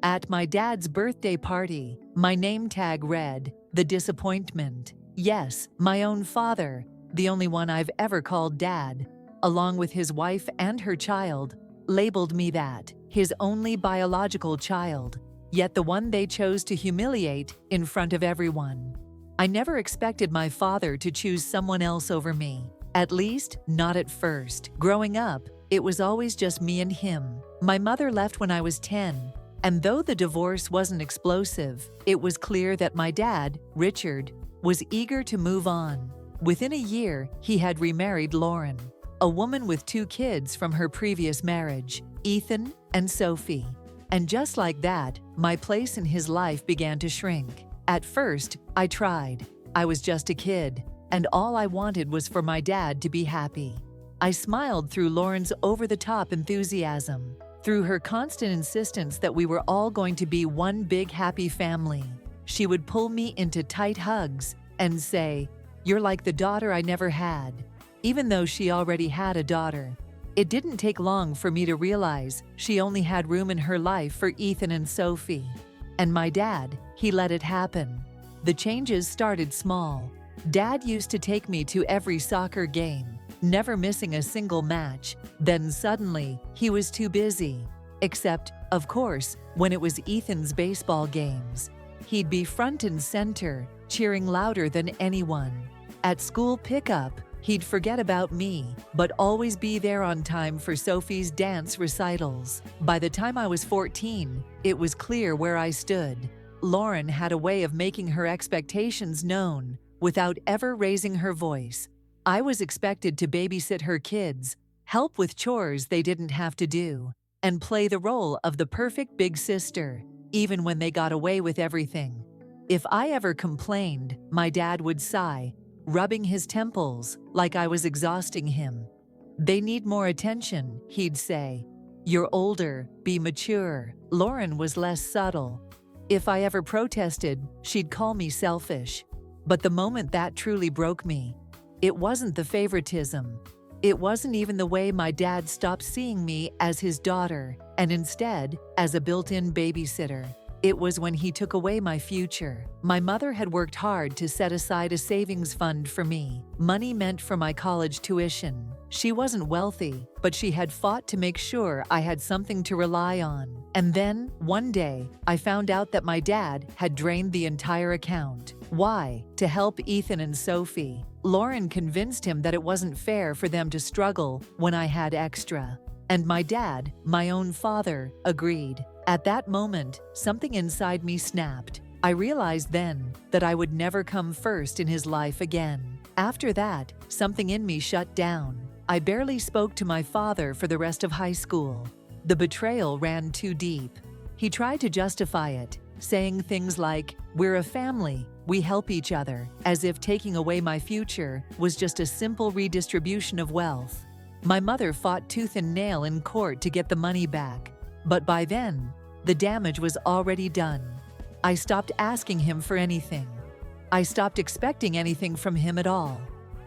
At my dad's birthday party, my name tag read, "The Disappointment." Yes, my own father, the only one I've ever called dad, along with his wife and her child, labeled me that, his only biological child, yet the one they chose to humiliate in front of everyone. I never expected my father to choose someone else over me, at least not at first. Growing up, it was always just me and him. My mother left when I was 10, and though the divorce wasn't explosive, it was clear that my dad, Richard, was eager to move on. Within a year, he had remarried Lauren, a woman with 2 kids from her previous marriage, Ethan and Sophie. And just like that, my place in his life began to shrink. At first, I tried. I was just a kid, and all I wanted was for my dad to be happy. I smiled through Lauren's over-the-top enthusiasm, through her constant insistence that we were all going to be one big happy family. She would pull me into tight hugs and say, "You're like the daughter I never had," even though she already had a daughter. It didn't take long for me to realize she only had room in her life for Ethan and Sophie. And my dad, he let it happen. The changes started small. Dad used to take me to every soccer game, never missing a single match. Then suddenly, he was too busy. Except, of course, when it was Ethan's baseball games. He'd be front and center, cheering louder than anyone. At school pickup, he'd forget about me, but always be there on time for Sophie's dance recitals. By the time I was 14, it was clear where I stood. Lauren had a way of making her expectations known without ever raising her voice. I was expected to babysit her kids, help with chores they didn't have to do, and play the role of the perfect big sister, even when they got away with everything. If I ever complained, my dad would sigh, rubbing his temples like I was exhausting him. "They need more attention," he'd say. "You're older, be mature." Lauren was less subtle. If I ever protested, she'd call me selfish. But the moment that truly broke me, it wasn't the favoritism. It wasn't even the way my dad stopped seeing me as his daughter, and instead, as a built-in babysitter. It was when he took away my future. My mother had worked hard to set aside a savings fund for me, money meant for my college tuition. She wasn't wealthy, but she had fought to make sure I had something to rely on. And then, one day, I found out that my dad had drained the entire account. Why? To help Ethan and Sophie. Lauren convinced him that it wasn't fair for them to struggle when I had extra. And my dad, my own father, agreed. At that moment, something inside me snapped. I realized then that I would never come first in his life again. After that, something in me shut down. I barely spoke to my father for the rest of high school. The betrayal ran too deep. He tried to justify it, saying things like, "We're a family, we help each other," as if taking away my future was just a simple redistribution of wealth. My mother fought tooth and nail in court to get the money back. But by then, the damage was already done. I stopped asking him for anything. I stopped expecting anything from him at all.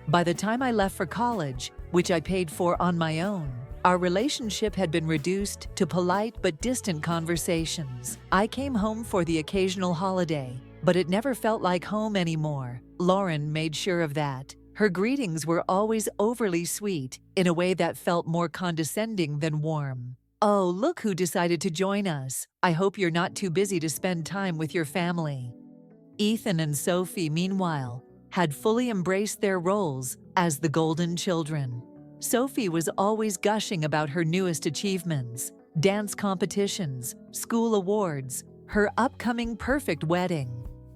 By the time I left for college, which I paid for on my own, our relationship had been reduced to polite but distant conversations. I came home for the occasional holiday, but it never felt like home anymore. Lauren made sure of that. Her greetings were always overly sweet, in a way that felt more condescending than warm. "Oh, look who decided to join us. I hope you're not too busy to spend time with your family." Ethan and Sophie, meanwhile, had fully embraced their roles as the golden children. Sophie was always gushing about her newest achievements, dance competitions, school awards, her upcoming perfect wedding.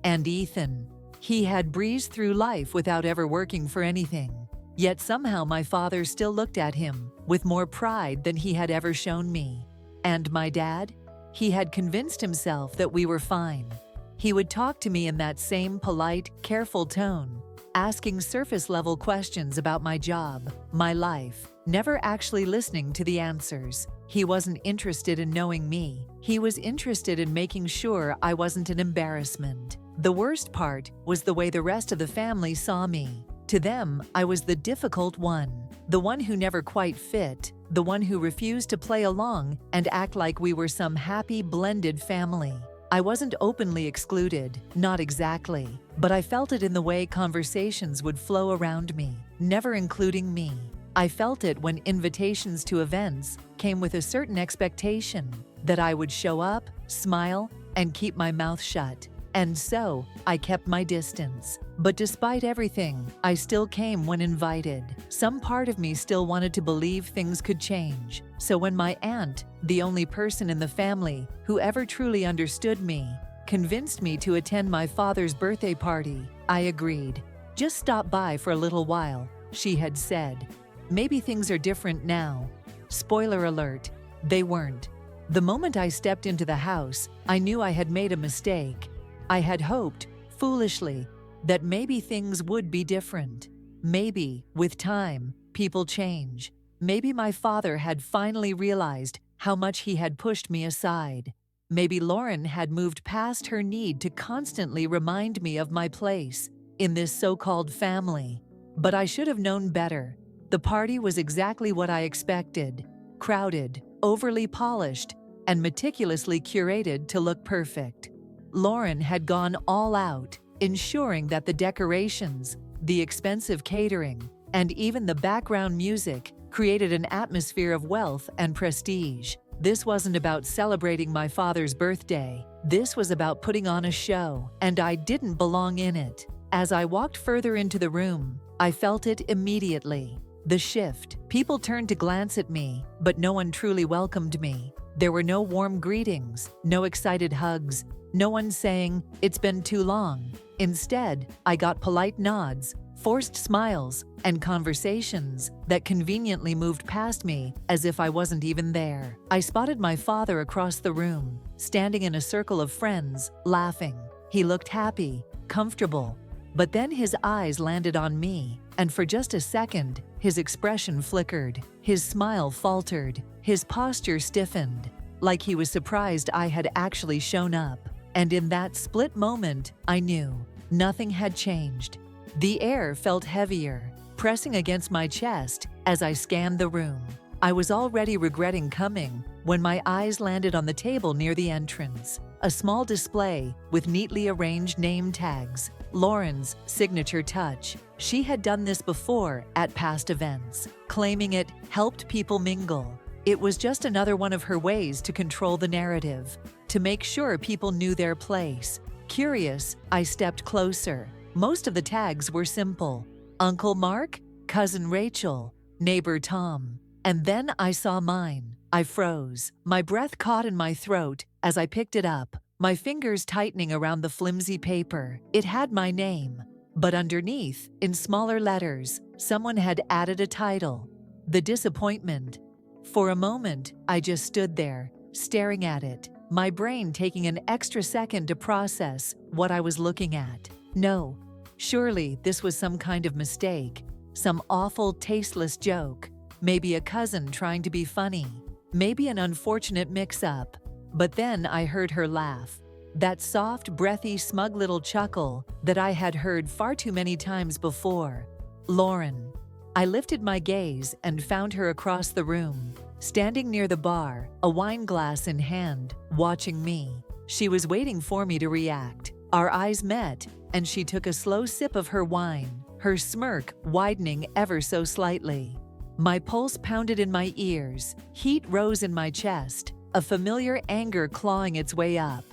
And Ethan, he had breezed through life without ever working for anything. Yet somehow my father still looked at him with more pride than he had ever shown me. And my dad? He had convinced himself that we were fine. He would talk to me in that same polite, careful tone, asking surface-level questions about my job, my life, never actually listening to the answers. He wasn't interested in knowing me. He was interested in making sure I wasn't an embarrassment. The worst part was the way the rest of the family saw me. To them, I was the difficult one, the one who never quite fit, the one who refused to play along and act like we were some happy, blended family. I wasn't openly excluded, not exactly, but I felt it in the way conversations would flow around me, never including me. I felt it when invitations to events came with a certain expectation that I would show up, smile, and keep my mouth shut. And so, I kept my distance. But despite everything, I still came when invited. Some part of me still wanted to believe things could change. So when my aunt, the only person in the family who ever truly understood me, convinced me to attend my father's birthday party, I agreed. "Just stop by for a little while," she had said. "Maybe things are different now." Spoiler alert, they weren't. The moment I stepped into the house, I knew I had made a mistake. I had hoped, foolishly, that maybe things would be different. Maybe, with time, people change. Maybe my father had finally realized how much he had pushed me aside. Maybe Lauren had moved past her need to constantly remind me of my place in this so-called family. But I should have known better. The party was exactly what I expected: crowded, overly polished, and meticulously curated to look perfect. Lauren had gone all out, ensuring that the decorations, the expensive catering, and even the background music created an atmosphere of wealth and prestige. This wasn't about celebrating my father's birthday. This was about putting on a show, and I didn't belong in it. As I walked further into the room, I felt it immediately. The shift. People turned to glance at me, but no one truly welcomed me. There were no warm greetings, no excited hugs, no one saying, "It's been too long." Instead, I got polite nods, forced smiles, and conversations that conveniently moved past me as if I wasn't even there. I spotted my father across the room, standing in a circle of friends, laughing. He looked happy, comfortable. But then his eyes landed on me, and for just a second, his expression flickered, his smile faltered, his posture stiffened, like he was surprised I had actually shown up. And in that split moment, I knew nothing had changed. The air felt heavier, pressing against my chest as I scanned the room. I was already regretting coming when my eyes landed on the table near the entrance. A small display with neatly arranged name tags, Lauren's signature touch. She had done this before at past events, claiming it helped people mingle. It was just another one of her ways to control the narrative, to make sure people knew their place. Curious, I stepped closer. Most of the tags were simple: Uncle Mark, Cousin Rachel, Neighbor Tom. And then I saw mine. I froze. My breath caught in my throat as I picked it up, my fingers tightening around the flimsy paper. It had my name, but underneath, in smaller letters, someone had added a title: The Disappointment. For a moment, I just stood there, staring at it, my brain taking an extra second to process what I was looking at. No, surely this was some kind of mistake, some awful, tasteless joke, maybe a cousin trying to be funny, maybe an unfortunate mix-up. But then I heard her laugh, that soft, breathy, smug little chuckle that I had heard far too many times before. Lauren. I lifted my gaze and found her across the room, standing near the bar, a wine glass in hand, watching me. She was waiting for me to react. Our eyes met, and she took a slow sip of her wine, her smirk widening ever so slightly. My pulse pounded in my ears, heat rose in my chest, a familiar anger clawing its way up.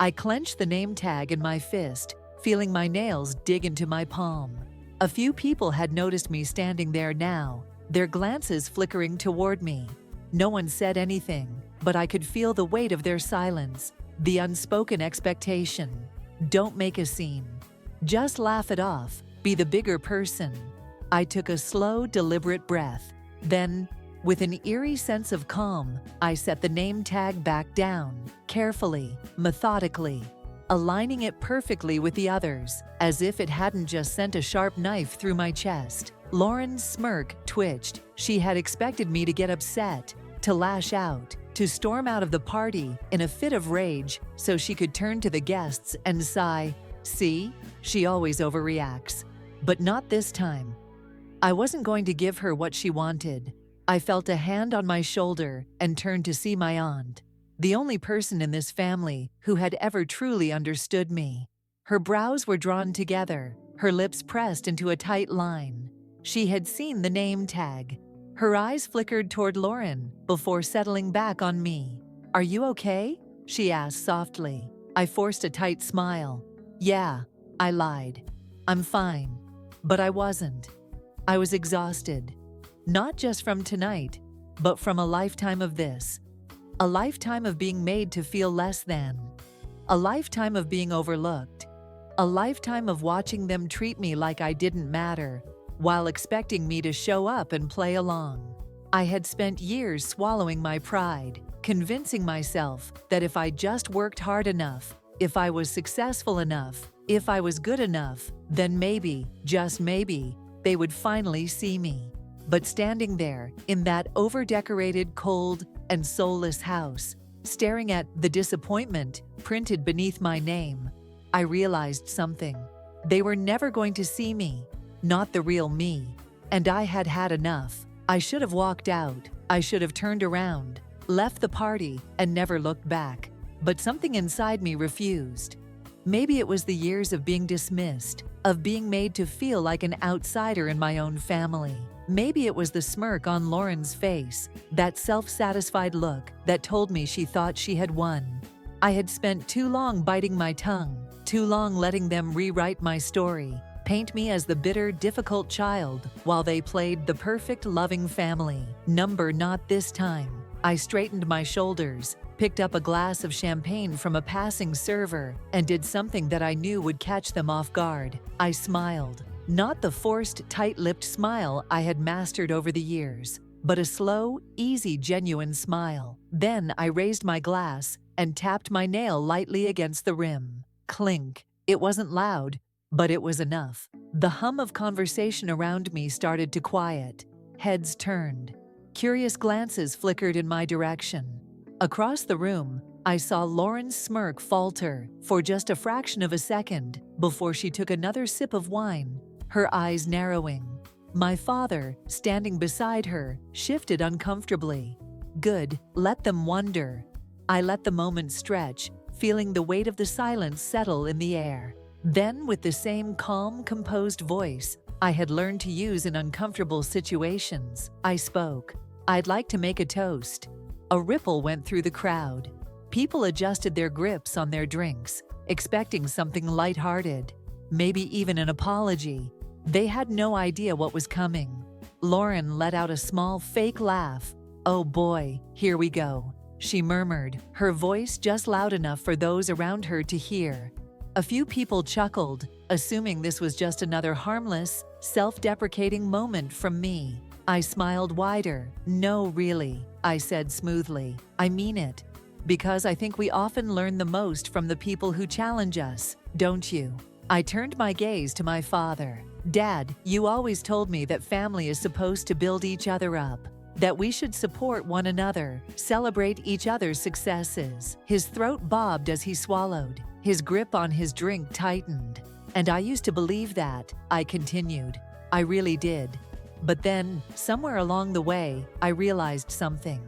I clenched the name tag in my fist, feeling my nails dig into my palm. A few people had noticed me standing there now, their glances flickering toward me. No one said anything, but I could feel the weight of their silence, the unspoken expectation. Don't make a scene. Just laugh it off, be the bigger person. I took a slow, deliberate breath. Then, with an eerie sense of calm, I set the name tag back down, carefully, methodically, aligning it perfectly with the others, as if it hadn't just sent a sharp knife through my chest. Lauren's smirk twitched. She had expected me to get upset, to lash out, to storm out of the party in a fit of rage so she could turn to the guests and sigh, "See? She always overreacts." But not this time. I wasn't going to give her what she wanted. I felt a hand on my shoulder and turned to see my aunt, the only person in this family who had ever truly understood me. Her brows were drawn together, her lips pressed into a tight line. She had seen the name tag. Her eyes flickered toward Lauren before settling back on me. "Are you okay?" she asked softly. I forced a tight smile. "Yeah," I lied. "I'm fine." But I wasn't. I was exhausted. Not just from tonight, but from a lifetime of this. A lifetime of being made to feel less than. A lifetime of being overlooked. A lifetime of watching them treat me like I didn't matter, while expecting me to show up and play along. I had spent years swallowing my pride, convincing myself that if I just worked hard enough, if I was successful enough, if I was good enough, then maybe, just maybe, they would finally see me. But standing there, in that over-decorated, cold, and soulless house, staring at the disappointment printed beneath my name, I realized something. They were never going to see me, not the real me. And I had had enough. I should have walked out. I should have turned around, left the party, and never looked back. But something inside me refused. Maybe it was the years of being dismissed, of being made to feel like an outsider in my own family. Maybe it was the smirk on Lauren's face, that self-satisfied look that told me she thought she had won. I had spent too long biting my tongue, too long letting them rewrite my story, paint me as the bitter, difficult child, while they played the perfect, loving family. Not this time. I straightened my shoulders, picked up a glass of champagne from a passing server, and did something that I knew would catch them off guard. I smiled. Not the forced, tight-lipped smile I had mastered over the years, but a slow, easy, genuine smile. Then I raised my glass and tapped my nail lightly against the rim. Clink. It wasn't loud, but it was enough. The hum of conversation around me started to quiet. Heads turned. Curious glances flickered in my direction. Across the room, I saw Lauren's smirk falter for just a fraction of a second before she took another sip of wine, her eyes narrowing. My father, standing beside her, shifted uncomfortably. Good, let them wonder. I let the moment stretch, feeling the weight of the silence settle in the air. Then, with the same calm, composed voice I had learned to use in uncomfortable situations, I spoke. "I'd like to make a toast." A ripple went through the crowd. People adjusted their grips on their drinks, expecting something lighthearted, maybe even an apology. They had no idea what was coming. Lauren let out a small, fake laugh. "Oh boy, here we go," she murmured, her voice just loud enough for those around her to hear. A few people chuckled, assuming this was just another harmless, self-deprecating moment from me. I smiled wider. "No, really," I said smoothly. "I mean it. Because I think we often learn the most from the people who challenge us, don't you?" I turned my gaze to my father. "Dad, you always told me that family is supposed to build each other up, that we should support one another, celebrate each other's successes." His throat bobbed as he swallowed. His grip on his drink tightened. "And I used to believe that," I continued. "I really did. But then, somewhere along the way, I realized something."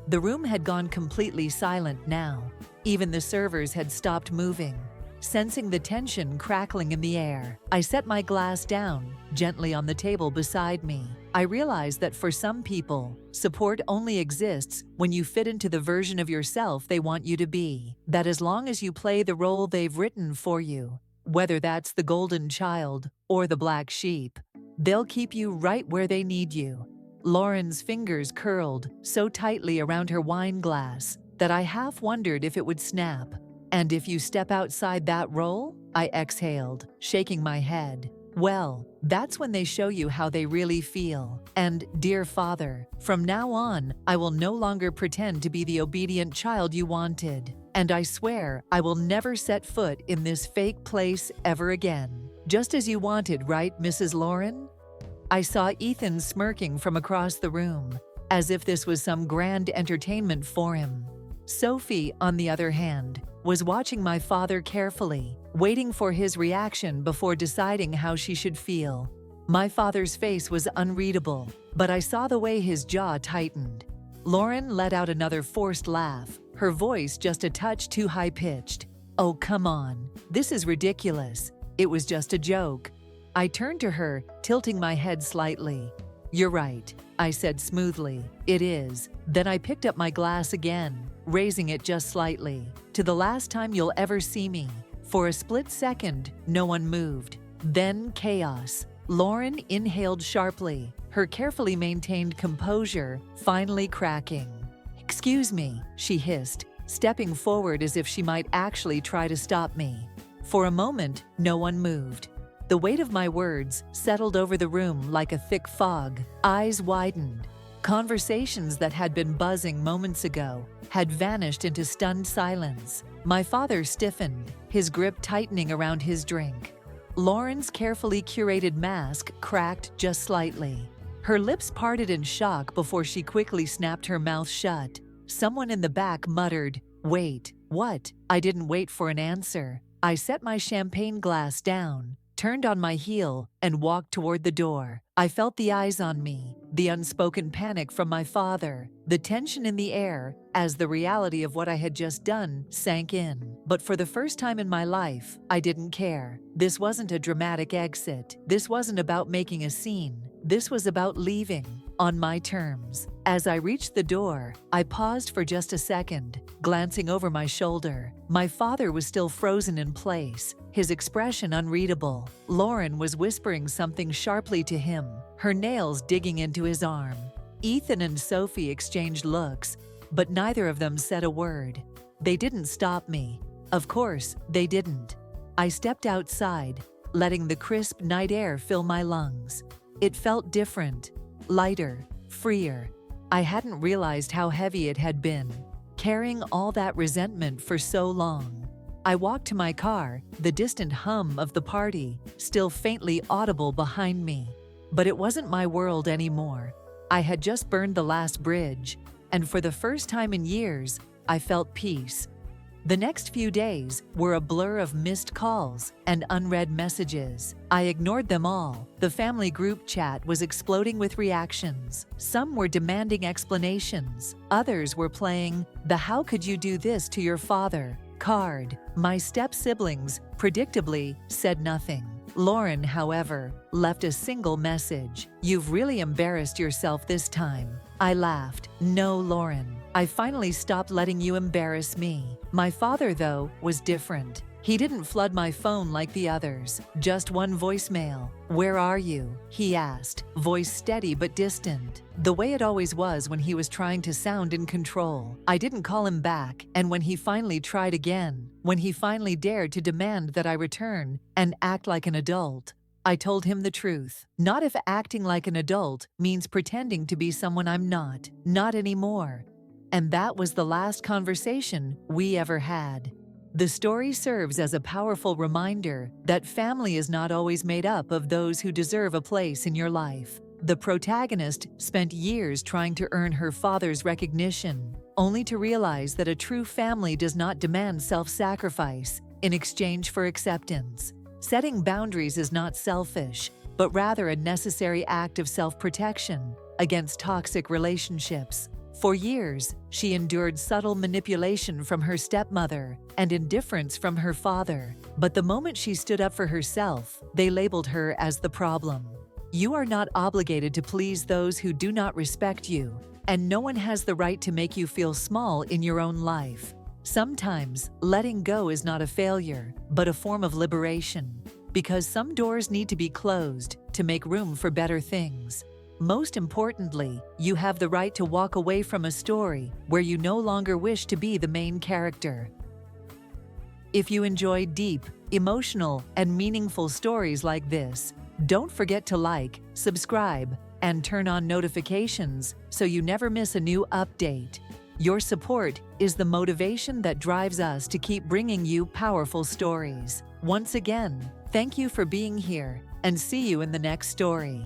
The room had gone completely silent now. Even the servers had stopped moving. Sensing the tension crackling in the air, I set my glass down, gently on the table beside me. I realized that for some people, support only exists when you fit into the version of yourself they want you to be. That as long as you play the role they've written for you, whether that's the golden child or the black sheep, they'll keep you right where they need you. Lauren's fingers curled so tightly around her wine glass that I half wondered if it would snap. "And if you step outside that role?" I exhaled, shaking my head. "Well, that's when they show you how they really feel. And, dear Father, from now on, I will no longer pretend to be the obedient child you wanted. And I swear I will never set foot in this fake place ever again. Just as you wanted, right, Mrs. Lauren?" I saw Ethan smirking from across the room, as if this was some grand entertainment for him. Sophie, on the other hand, was watching my father carefully, waiting for his reaction before deciding how she should feel. My father's face was unreadable, but I saw the way his jaw tightened. Lauren let out another forced laugh, her voice just a touch too high-pitched. "Oh, come on. This is ridiculous. It was just a joke." I turned to her, tilting my head slightly. "You're right," I said smoothly. "It is." Then I picked up my glass again, raising it just slightly. "To the last time you'll ever see me." For a split second, no one moved. Then chaos. Lauren inhaled sharply, her carefully maintained composure finally cracking. "Excuse me," she hissed, stepping forward as if she might actually try to stop me. For a moment, no one moved. The weight of my words settled over the room like a thick fog. Eyes widened. Conversations that had been buzzing moments ago had vanished into stunned silence. My father stiffened, his grip tightening around his drink. Lauren's carefully curated mask cracked just slightly. Her lips parted in shock before she quickly snapped her mouth shut. Someone in the back muttered, "Wait, what?" I didn't wait for an answer. I set my champagne glass down, turned on my heel, and walked toward the door. I felt the eyes on me, the unspoken panic from my father, the tension in the air as the reality of what I had just done sank in. But for the first time in my life, I didn't care. This wasn't a dramatic exit. This wasn't about making a scene. This was about leaving on my terms. As I reached the door, I paused for just a second, glancing over my shoulder. My father was still frozen in place, his expression unreadable. Lauren was whispering something sharply to him, her nails digging into his arm. Ethan and Sophie exchanged looks, but neither of them said a word. They didn't stop me. Of course, they didn't. I stepped outside, letting the crisp night air fill my lungs. It felt different, lighter, freer. I hadn't realized how heavy it had been, carrying all that resentment for so long. I walked to my car, the distant hum of the party still faintly audible behind me. But it wasn't my world anymore. I had just burned the last bridge, and for the first time in years, I felt peace. The next few days were a blur of missed calls and unread messages. I ignored them all. The family group chat was exploding with reactions. Some were demanding explanations. Others were playing the "How could you do this to your father?" card. My step-siblings, predictably, said nothing. Lauren, however, left a single message. "You've really embarrassed yourself this time." I laughed. "No, Lauren. I finally stopped letting you embarrass me." My father, though, was different. He didn't flood my phone like the others. Just one voicemail. "Where are you?" he asked, voice steady but distant, the way it always was when he was trying to sound in control. I didn't call him back, and when he finally tried again, when he finally dared to demand that I return and act like an adult, I told him the truth. Not if acting like an adult means pretending to be someone I'm not. Not anymore. And that was the last conversation we ever had. The story serves as a powerful reminder that family is not always made up of those who deserve a place in your life. The protagonist spent years trying to earn her father's recognition, only to realize that a true family does not demand self-sacrifice in exchange for acceptance. Setting boundaries is not selfish, but rather a necessary act of self-protection against toxic relationships. For years, she endured subtle manipulation from her stepmother and indifference from her father. But the moment she stood up for herself, they labeled her as the problem. You are not obligated to please those who do not respect you, and no one has the right to make you feel small in your own life. Sometimes, letting go is not a failure, but a form of liberation, because some doors need to be closed to make room for better things. Most importantly, you have the right to walk away from a story where you no longer wish to be the main character. If you enjoy deep, emotional, and meaningful stories like this, don't forget to like, subscribe, and turn on notifications so you never miss a new update. Your support is the motivation that drives us to keep bringing you powerful stories. Once again, thank you for being here, and see you in the next story.